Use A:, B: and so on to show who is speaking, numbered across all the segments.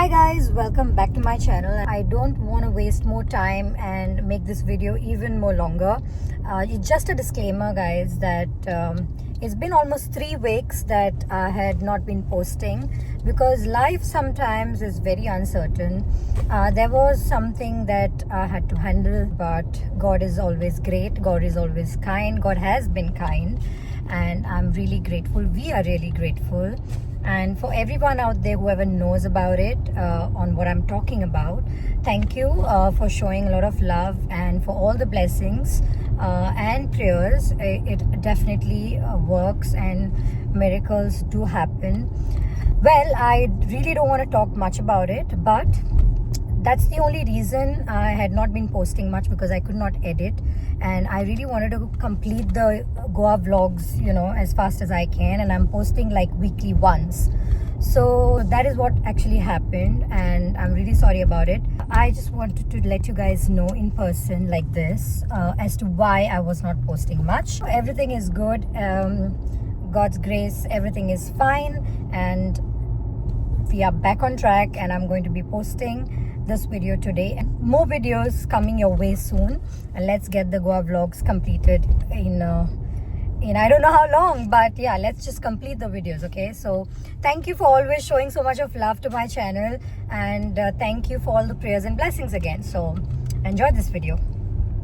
A: Hi guys, welcome back to my channel. I don't want to waste more time and make this video even more longer. It's just a disclaimer guys that it's been almost 3 weeks that I had not been posting because life sometimes is very uncertain. There was something that I had to handle, but God is always great. God is always kind. God has been kind and I'm really grateful. We are really grateful. And for everyone out there, whoever knows about it, on what I'm talking about, thank you for showing a lot of love and for all the blessings and prayers. It definitely works and miracles do happen. Well, I really don't want to talk much about it, but that's the only reason I had not been posting much, because I could not edit and I really wanted to complete the Goa vlogs, as fast as I can, and I'm posting like weekly once. So that is what actually happened and I'm really sorry about it. I just wanted to let you guys know in person like this as to why I was not posting much. Everything is good, God's grace, everything is fine, and we are back on track and I'm going to be posting this video today and more videos coming your way soon. And let's get the Goa vlogs completed in I don't know how long, but yeah, let's just complete the videos. Okay, so thank you for always showing so much of love to my channel, and thank you for all the prayers and blessings again. So enjoy this video.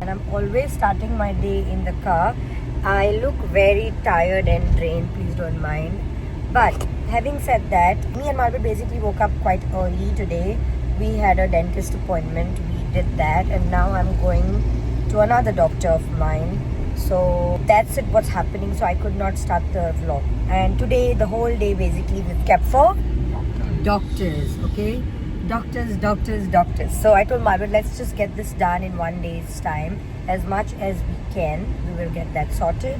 A: And I'm always starting my day in the car. I look very tired and drained, please don't mind. But having said that, me and Margaret basically woke up quite early today. We had a dentist appointment, we did that, and now I'm going to another doctor of mine. So that's it, what's happening. So I could not start the vlog. And today, the whole day basically we've kept for doctors, okay? Doctors. So I told Margaret, let's just get this done in one day's time. As much as we can, we will get that sorted.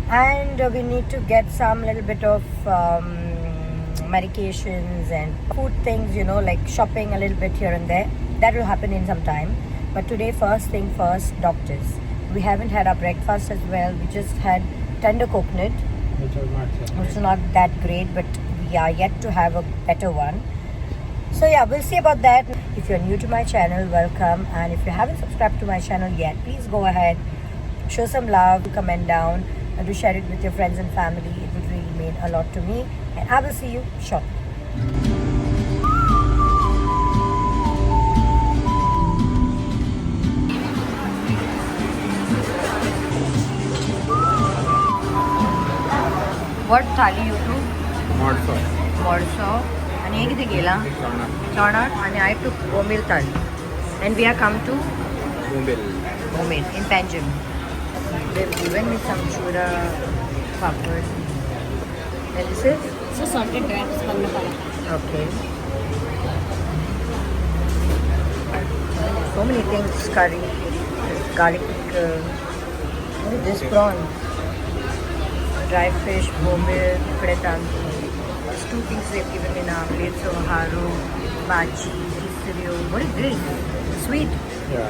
A: And we need to get some little bit of medications and food things, like shopping a little bit here and there. That will happen in some time. But today, first thing first, doctors. We haven't had our breakfast as well. We just had tender coconut, which is not that great, but we are yet to have a better one. So yeah, we'll see about that. If you're new to my channel, welcome. And if you haven't subscribed to my channel yet, please go ahead, show some love, comment down, and do share it with your friends and family. It would really mean a lot to me. And I will see you shortly. What thali you do? Morso. And you get gela? Chana. And I took Bomil thali. And we have come to Bomil in Panjim. They've given me some chura papad. And this is?
B: So salted wraps.
A: Okay. So many things, curry, garlic, this prawn, dry fish, bombil, kretan. These 2 things they've given me now. Plates of haru, bachi, isrio. What is this? Sweet.
C: Yeah.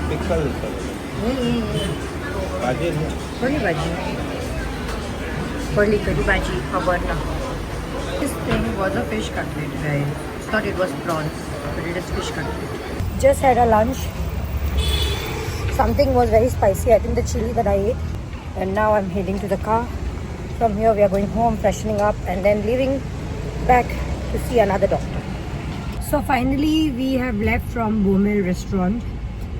A: Pickle.
C: Bhaji, no?
A: Curry bhaji. Curry bhaji, pavarna. This thing was a fish cutlet, guys. I thought it was prawns, but it is fish cutlet. Just had a lunch. Something was very spicy. I think the chili that I ate. And now I'm heading to the car. From here we are going home, freshening up, and then leaving back to see another doctor. So finally we have left from Bomil restaurant.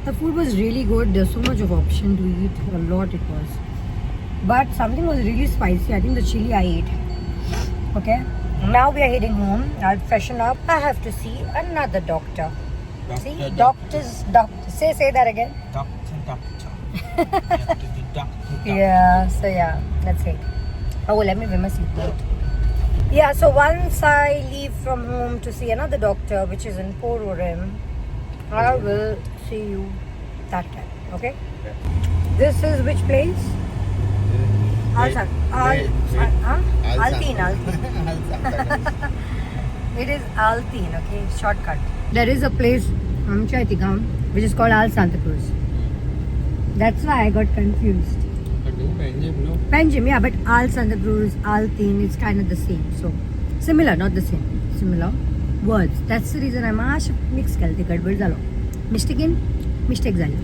A: The food was really good. There's so much of option to eat. A lot it was. But something was really spicy. I think the chili I ate. Okay. Now we are heading home. I'll freshen up. I have to see another doctor. See? Doctors. Say that again.
C: Doctor.
A: Yeah. So yeah. That's it. Oh, let me wear my seatbelt. Yeah. So once I leave from home to see another doctor, which is in Porvorim, I will see you that time. Okay? This is which place? Alteen. It is Alteen, okay? Shortcut. There is a place, which is called Al Santa Cruz. That's why I got confused.
C: Panjim, no?
A: Panjim, yeah, but Al Santa Cruz, Alteen, it's kind of the same. So Similar, not the same. Similar words. That's the reason I'm mix केलं गडबड झालो. Mistake झाली.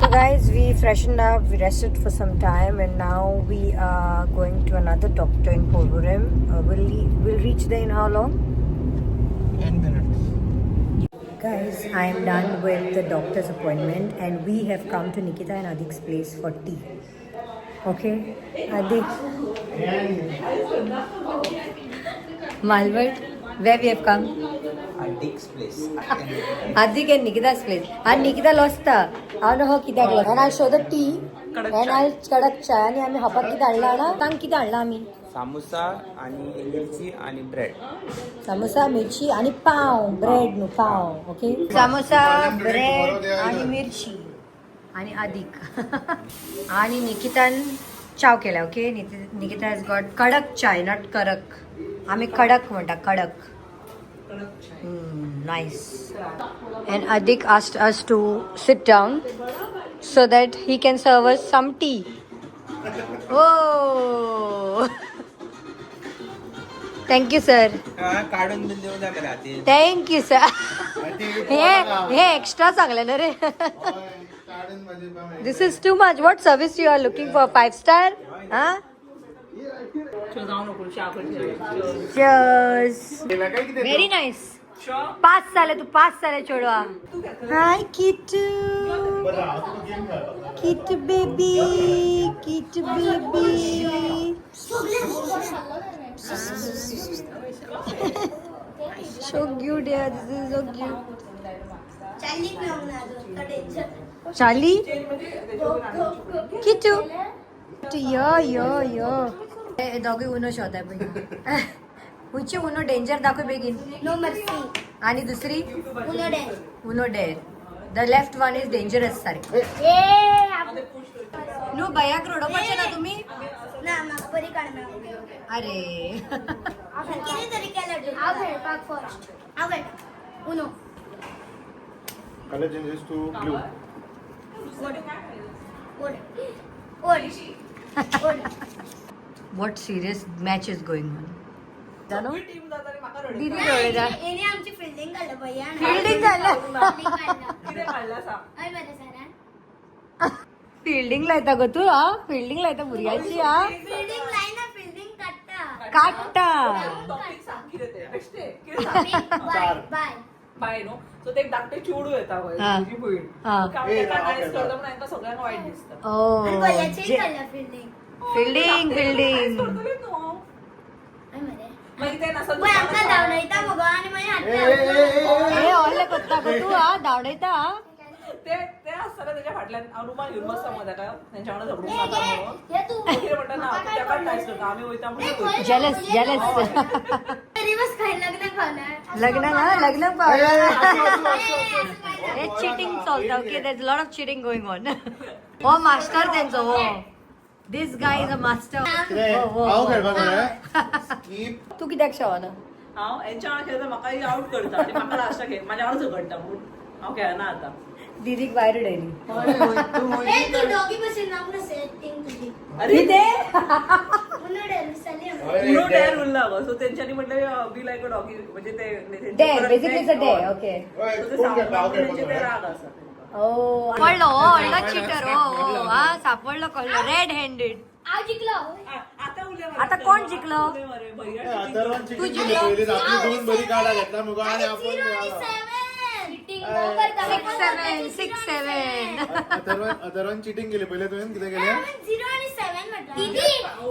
A: So guys, we freshened up, we rested for some time, and now we are going to another doctor in Porvorim. We'll reach there in how long?
B: 10 minutes.
A: Guys, I am done with the doctor's appointment, and we have come to Nikita and Adik's place for tea. Okay, Adik. Malvad, where we have come?
B: Adik's place.
A: Adik and Nikita's place. And Nikita lost the. I don't know how kidak lost. And I'll show the tea. And I'll kadak chai. And आम्ही हापाक किती आणला ना? सांग किती आणला आम्ही?
B: सामोसा आणि मिरची आणि ब्रेड.
A: समोसा, मिरची आणि पाव. ब्रेड नो पाव. ओके? समोसा, ब्रेड आणि मिरची. आणि Adik. आणि निकितान चाव केला. ओके? Nikita has got कडक चाय, not कडक. आम्ही कडक म्हणता कडक. Nice. And Adik asked us to sit down so that he can serve us some tea. Oh! Thank you, sir.
B: काढून देऊ द्या मला ते.
A: Thank you, sir. Hey extra चांगलं ना रे. This is too much. What service you are looking for? 5-star? Huh? Cheers. Very nice. 5 साल तू 5 साल छोड़वा. Hi Kitu. Kitu baby. Kitu baby. So cute yaar. This is so cute. Charlie? Kitu. Yo. दोघे उनो शोध आहे पण उची उनो danger दाखव बेगीन.
C: नो मर्सी
A: आणि दुसरी
C: उनो डेर
A: the left one is dangerous सारखी. नो बयाक रोडोपाचे ना तुम्ही.
C: ना मग बरी काढणार
A: अरे
C: किती तरी केलं आव पाक फर्स्ट आव उनो
D: Color changes to blue.
C: ओड
A: what serious match is going on. जानो दीदी डोळे जा.
C: एने आमची फिल्डिंग काढलं भैया
A: फिल्डिंग झालं. फिल्डिंग लायता ग तू. हा फिल्डिंग लायता भुरग्याची. हा
C: फिल्डिंग लाईना फिल्डिंग
A: काटा
C: बाय बाय
E: बाय नो सो ते धाकटे चिवडू येता
A: हा.
E: तुझी भयण
A: हा.
E: करता म्हणून सगळ्यांना वाईट दिसतं.
A: ओ
C: गोल्याची काढलं फिल्डिंग
A: फिल्डिंग
E: करतले न्हू. मागीर ते नासत
C: बाय आमका धावणयता मगो आणि माझ्या हात
A: हे ऑल कोत्ता ग तू. हा धावडयता.
E: ते असताना त्याच्या फाटल्यान हांव रुमान घेऊन बसता मग ताका तेंच्या वांगडा झगडूंक नाका म्हणून
C: हे तू
E: कितें म्हणटा ना ताका टायस करता आमी वयता म्हणून
A: जेलस
C: दिवस काय लग्न खाणार
A: लग्न हे चिटिंग चलता. Okay there is lot of cheating going on. हो मास्टर तेंचो. हो this guy is a master.
D: हांव खेळपाक मरे.
A: तू कित्याक शेवना.
E: हांव हेंच्या वांगडा खेळटा म्हाका आउट करता आनी म्हाका लास्टाक खेळ म्हाज्या वांगडा झगडटा म्हणून हांव खेळना आतां.
A: दीदीक भायर उडयली.
C: ए तू डॉगी बसून नाव ना सेटिंग तुझी
E: अरे ते
C: उनो डेर विसरली
E: उनो डेर उरला गो सो तेंच्यांनी म्हटलें बी लायक अ डॉगी म्हणजे ते
A: der basically is a der. Okay.
E: ते राग आसा
A: ओ कळलो चिटर. हो हा सापडलो कळलो. Red handed.
C: आव जिंकलो
A: आता कोण जिंकलो?
D: अथर्वन चिटिंग केली पहिली. आपली दोन बरी काढा घेतला मग आणि आपण
A: 6-7.
D: अथर्वन चिटिंग केली पहिले. तुवें कितें केलें?
C: 0 आणि 7 म्हटलं दीदी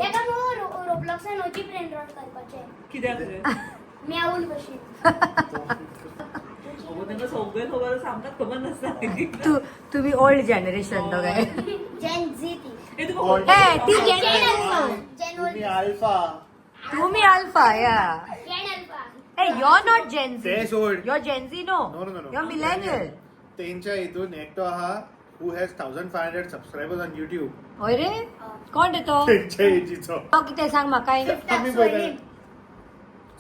C: एका मग रोब्लॉक्स नोची ब्रेन रॉट करपाचे
E: कित्याक रे
C: मी आवून बशी
E: तांकां सगळें खबर सामकाच खबर नासता.
A: तुम्ही ओल्ड जनरेशन दोगाय.
C: जेन झी ती
E: हे तुका
A: ती
C: जेन
A: जेन
D: तुम्ही अल्फा.
A: तुम्ही अल्फा. या
C: alpha.
A: Hey, you're not Gen Z.
D: ते सोड.
A: You're Gen Z, no?
D: No.
A: You're millennial.
D: त्यांच्या हितून एकटो आहा who has 1500 subscribers on YouTube.
A: होय रे? कोण रे तो?
D: त्यांच्या एजीचो.
A: तो कितें सांग म्हाका.
D: कमी पळयता.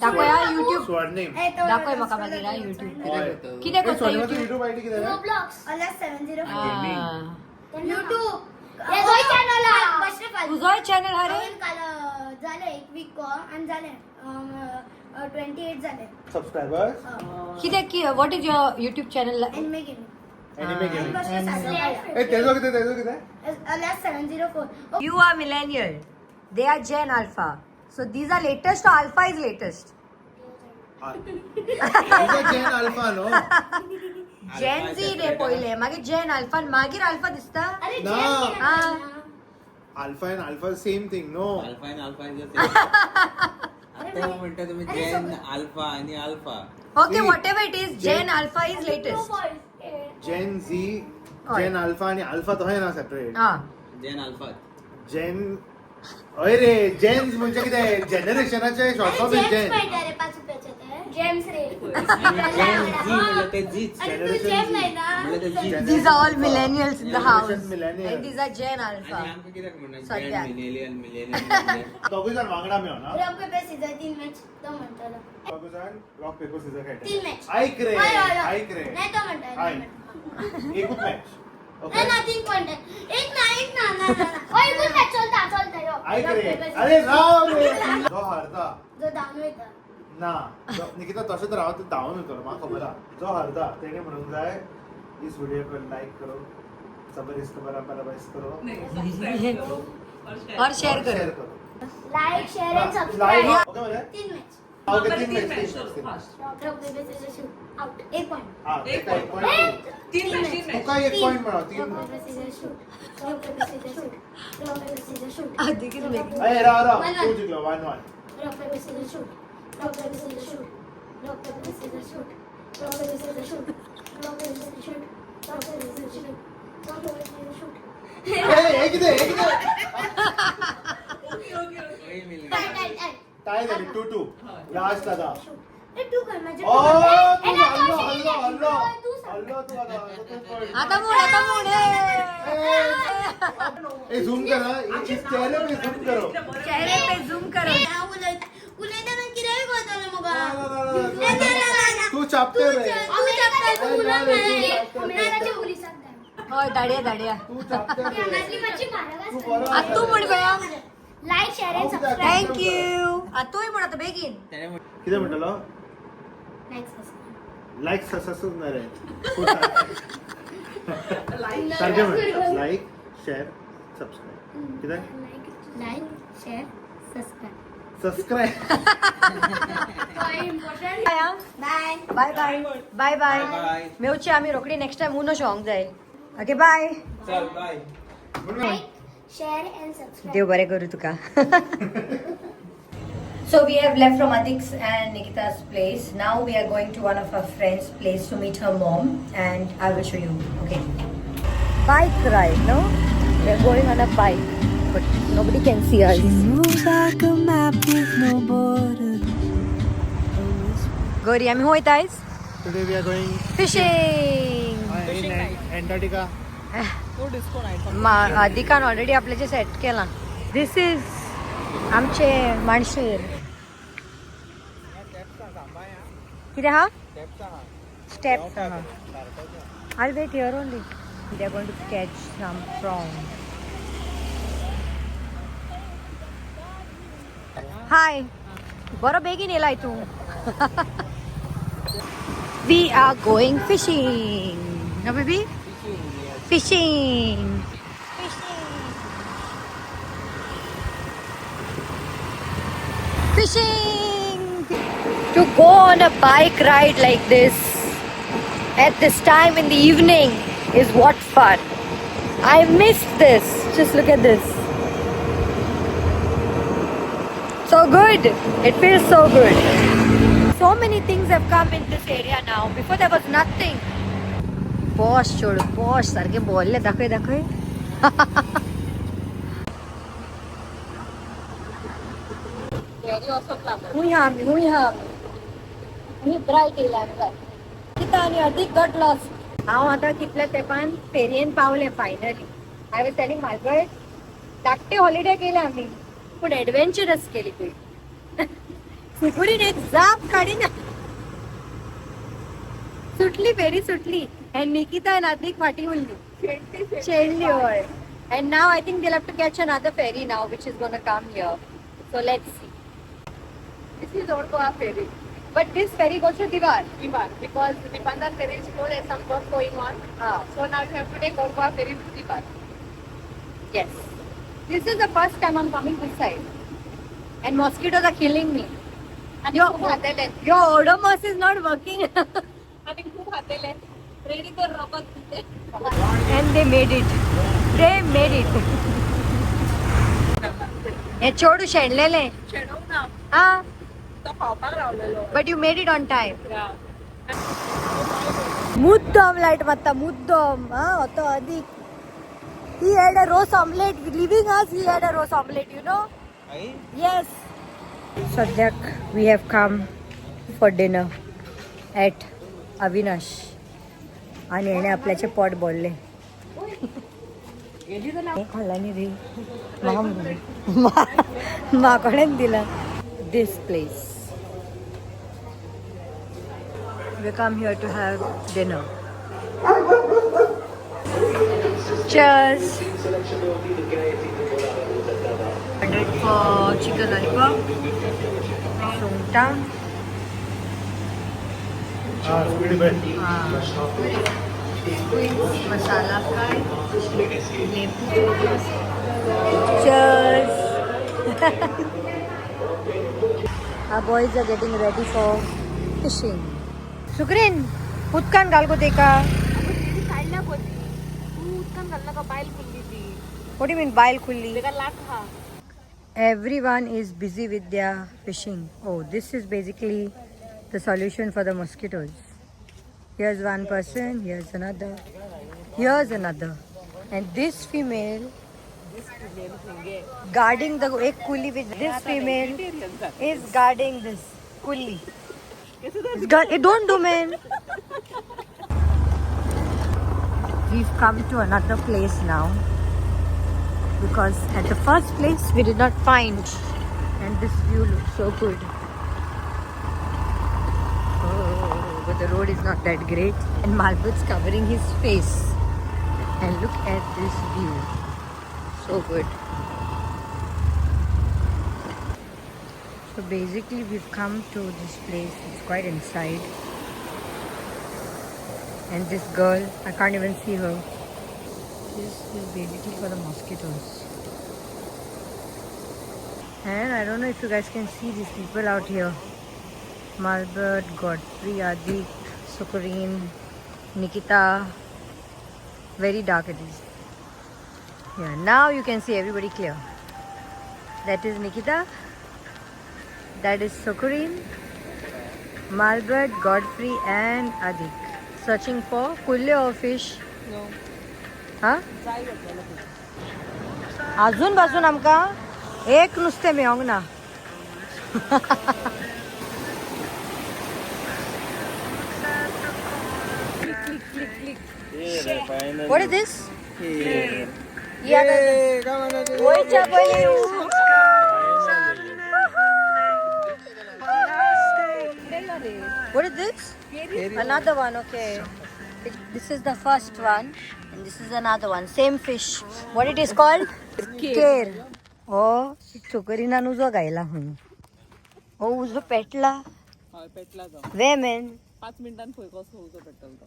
A: दाखोया YouTube.
D: स्वर्णेम.
A: दाखोय म्हाका मागीर YouTube.
D: हय.
A: कितें करता
D: स्वर्णेमाचो
A: YouTube?
D: YouTube आयडी कितें?
C: रोब्लॉक्स अला 705
A: Ah.
C: YouTube
A: तुझा चॅनल अरे
C: झाले एक वीक आणि झाले 28 झाले
D: सबस्क्रायबर्स
A: किती what is your YouTube channel
C: anime game
D: anime game
C: and
D: ए तेजो किती
C: last 704
A: You are millennial. They are Gen Alpha. So these are latest or Alpha is latest?
D: तुझा जेन अल्फा नो
A: Gen Z रे पहिले मागे Gen Alpha आणि मागीर Alpha दिसता.
C: अरे
D: ना.
C: जेम
A: हा.
D: Alpha and alpha same thing no
B: alpha आणि अल्फा आता म्हणता तुम्ही जेन अल्फा आणि alpha
A: Okay, whatever it is, Gen Alpha is latest.
D: Gen Z Gen alpha आणि अल्फा तो आहे ना सेपरेट
A: हा.
B: जेन अल्फा
D: जेन अय रे जेन्स म्हणजे कितें जनरेशनाचे शॉर्ट फॉर्म इज जेन
C: रे 5 रुपयाचे ते जेम्स रे
B: जेन जी म्हणजे ते जीच
C: आणि तू जेम नाही
B: म्हणजे ते
C: ना
B: जीच
A: These are all millennials in the house.
D: Generation millennial.
A: And these are Gen Alpha.
B: आणि आमचं किती म्हणणं
A: सध्या.
B: जेन मिलेनियल
D: दोघी जण वांगडा मेळ ना
C: रॉक पेपर सीझर 3 मॅच तो म्हणतो
D: दोघी जण रॉक पेपर सीझर
C: 3
D: खेळतात
C: मॅच
D: ऐक रे ऐक रे
C: नाही तो म्हणतो
D: ऐक एकूच मॅच ओके
C: नाही ना 3 पॉइंट एक ना ओय एकूच मॅच चलता यो
D: ऐक रे अरे राव रे जो हारता
C: जो दानो येता
D: ना निकिता तसंच राहत धावून येतो म्हाका खबर हा जो हारता तेणे म्हणून जाय इस वीडियो को लाइक करो जबरदस्त बराबर करो
A: और share करो.
D: शेअर करो
C: like share and
D: like
C: subscribe
D: okay म्हणजे
C: 3 मॅच
D: ओके
E: बरं,
D: 3
E: तीन
D: मॅच
E: match कर, fast.
C: Rock paper scissor shoot out 1 point
D: हा ते काय
E: एक
D: पॉइंट
E: तीन मॅच
D: तू काय एक पॉइंट म्हणा 3
C: rock paper scissor shoot rock paper scissor shoot rock paper scissor shoot
A: आधी किती वेगळी.
D: अरे राव तू जिंकलो 1-1
C: rock paper scissor shoot rock paper scissor shoot rock paper scissor shoot rock paper scissor shoot rock paper scissor shoot rock paper scissor shoot rock paper scissor shoot
D: ए किती
C: tie
D: टाय झाली 2-2 लास्ट दादा
C: ए तू कर माझे
D: ओ तू हल्लो तू
A: आता मोड
D: ए झूम करा इस चेहरे पे झूम करो
A: चेहरे पे झूम करो.
C: उलयता ना कितें करतलो मगा
D: तू चापते रे
C: आम्ही जाता उलयता नाही उली सांगता
A: होय दाड्या
D: तू चापते रे
C: माझी मच्छी
D: तू
C: मारावा
D: बरं
A: आ तू म्हण बया.
C: Like share and subscribe
A: thank you. आ तूही म्हण आता बेगीन.
B: त्याने
D: किती म्हटलं
C: नेक्स्ट
D: लाईक ससणार आहे सारखे म्हण लाईक शेअर सबस्क्राईब किती
C: like share subscribe
D: subscribe
C: important bye
A: bye bye bye bye.
B: Bye
A: मेवची आम्ही रोकडी नेक्स्ट टाइम उनो शॉंग जाईल. Okay bye.
B: चल bye
C: like share and subscribe
A: देव बरे करू तुका. So we have left from Adik's and Nikita's place. Now we are going to one of our friends' place to meet her mom, and I will show you. Okay. Bike ride, no? We are going on a bike, but nobody can see us.
F: Moves like a map with no borders.
A: Gauri, आम्ही होईत आहेस
D: today we are going
A: fishing.
D: Antarctica
A: अधिकान already आपल्याचे set केला. This is आमचे माणशेर. किती हा steps. I'll wait here only. They are going to catch some prawn. Hi. बरं बेगीन येलाय तू. We are going fishing. No baby? Fishing. Fishing. To go on a bike ride like this at this time in the evening is what fun. I missed this. Just look at this. So good. It feels so good. So many things have come in this area now. Before there was nothing. Posh chodu. Posh. Sarge bolle dakhwe. Me bright येयला कितें आनी अर्दीक गट loss. हांव आतां कितल्या तेंपान फेरयेन पावलें finally. I was telling Margaret धाकटे holiday केले आमी पूण एडवेंचरस केली पळय. सुकुरीन एक जाप काडिना. सुटली फेरी सुटली. एंड निकिता आनी अर्दीक फाटी उरली. शेणली हय. And now I think they'll have to catch another ferry now, which is going to come here. So let's see. This is Orgoa ferry. But this ferry goes to Divar. Because the Bandar ferry is closed, there's some work going on. So now you have to take Orgoa ferry to Divar. Yes. This is the first time I'm coming this side. And mosquitoes are killing me. Your Odomos is not working. And they made it. They made it. हे छोडू शेणलेले हा but you made it on time मुद्दम light मारता मुद्दम हा होतो अधिक he had a roast omelette leaving us he had a roast omelette you know yes Sadhyak we have come for dinner at Avinash आणि याने आपल्याचे pot बोलले खाल्लानी रे माकडेन दिला this place we come here to have dinner cheers 100 for chicken lollipop sungta
D: स्पीड बेट
A: squid masala fry cheers our boys are getting ready for fishing Sukrin utkan galgo deka what do you mean bail khulli everyone is busy with their fishing oh this is basically the solution for the mosquitoes here's one person here's another and this female guarding the ek kuli with this female is guarding this kuli don't do man we've come to another place now because at the first place we did not find and this view looks so good but the road is not that great and Malbut's covering his face and look at this view so good so basically we've come to this place it's quite inside and this girl I can't even see her this is basically for the mosquitoes and I don't know if you guys can see these people out here Malbert, Godfrey, Adik, Sukarin, Nikita. Very dark it is. Yeah, now you can see everybody clear. That is Nikita. That is Sukarin, Malbert, Godfrey, and Adik. Searching for kulle or fish. No. Huh? अजून बाजून आमका एक नुस्तें मेळोंक ना. What is this? Yeah. What is this? Another one, okay. This is the first one and this is another one. Same fish. What it is called? Kale. Oh, Sukarina nuzo gaila hun. Oh, uzo petla. Women.
E: 5 मिनिटांनी कसं उजो petal तो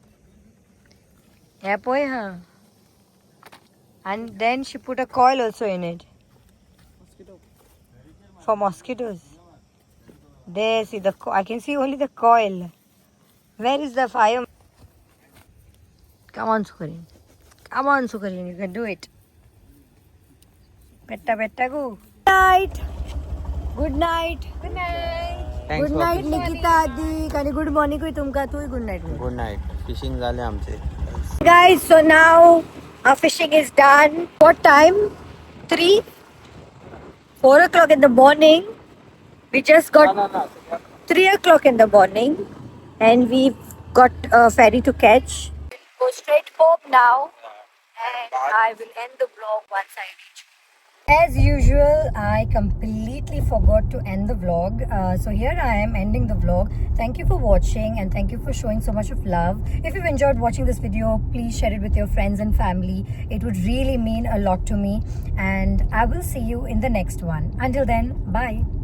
A: Yeah, boy, huh? And then she put a coil also in it. For mosquitoes. There, see the I can see only the coil. Where is the fire? Come on, Sukarin. Come on, Sukarin. You can do it. Petta, petta, go. Good night. Good night. Good night. Good night, Nikita, Adik. And good morning, tumka. Tu good night.
B: Good night fishing झाले आमचे
A: Guys, so now our fishing is done. What time? 4 o'clock in the morning. We just got 3 o'clock in the morning and we've got a ferry to catch. Go straight home now and I will end the vlog once I reach. As usual, I completely forgot to end the vlog. So here I am ending the vlog. Thank you for watching and thank you for showing so much of love. If you've enjoyed watching this video, please share it with your friends and family. It would really mean a lot to me. And I will see you in the next one. Until then, bye.